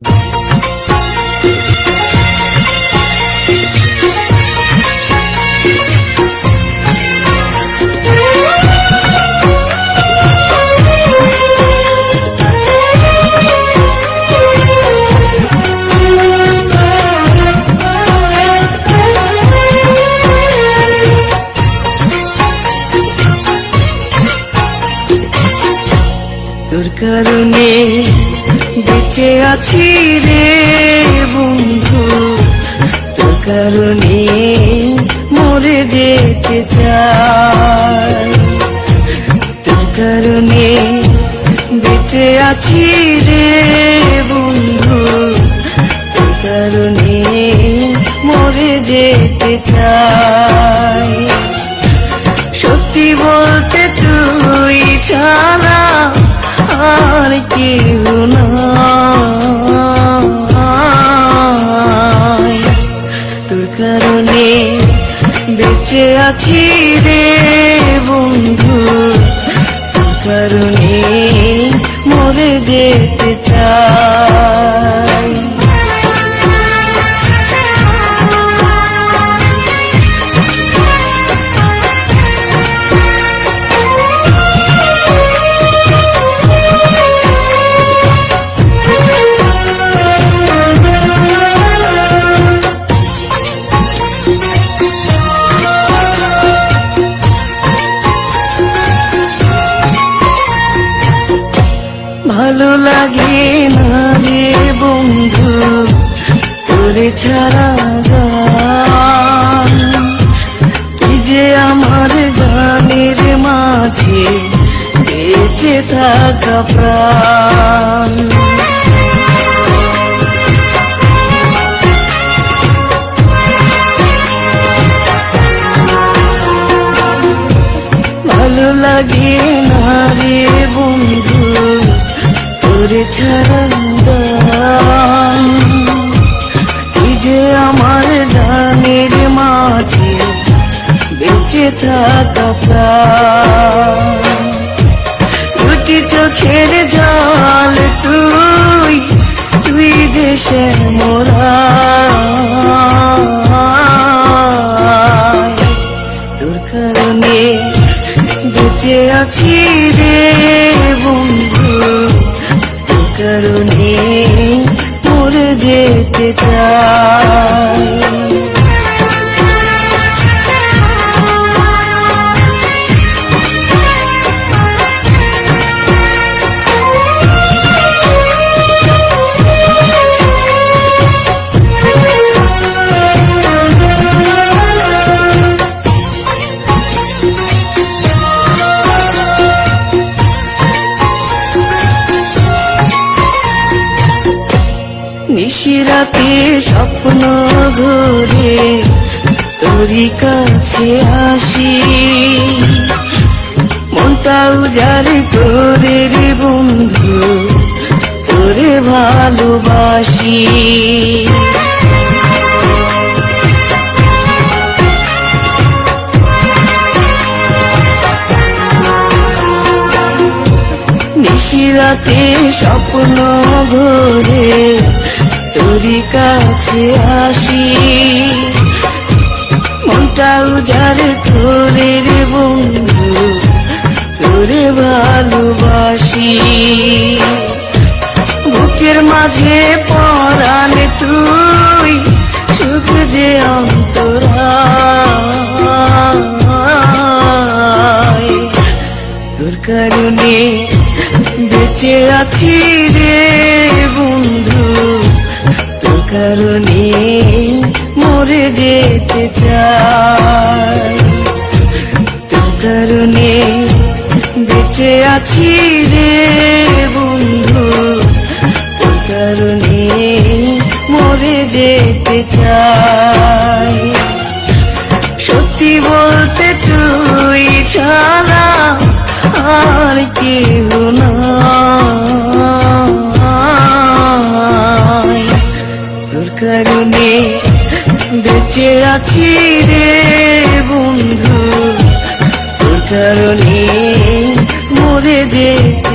তোর কারণে বেঁচে আছি রে বন্ধু, তোর কারণে মরে যেতে চাই। তোর কারণে বেঁচে আছি রে বন্ধু, তোর কারণে মরে যেতে চাই। সত্যি বলতে তুই ছাড়া আর কেউ নাই। তোর কারণে বেঁচে আছি রে বন্ধু, তোর কারণে মরে যেতে চাই। ভালো লাগে না রে বন্ধু তোরে ছাড়া গান, তুই যে আমার গানের মাঝে বেঁচে থাকা প্রাণ। ভালো লাগে না রে বন্ধু তোরে ছাড়া গান, তুই যে আমার গানের মাঝে বেঁচে থাকা প্রাণ। দুটি চোখের জল তুই, তুই যে শ্যামরায়। তোর কারণে বেঁচে আছি রে বন্ধু, তোর কারণে মরে যেতে চাই। নিশিরাতে স্বপ্ন ঘুরে তোরই কাছে আসি, মনটা উজাড়ে তোরে রে বন্ধু, তোরে ভালোবাসি। নিশিরাতে স্বপ্ন ঘুরে তোরই কাছে আসি, মনটা উজাড়ে তোরে রে বন্ধু, তোরে ভালোবাসি। বুকের মাঝে পরাণ তুই, সুখ যে অন্তরায়। তোর কারণে বেঁচে আছি রে বন্ধু, তোর কারণে মরে যেতে চাই। তোর কারণে বেঁচে আছি রে বন্ধু, তোর কারণে মরে যেতে চাই। সত্যি বলতে তুই ছাড়া আর কেউ নাই। তোর কারণে বেঁচে আছি রে বন্ধু, তোর কারণে মরে যেতে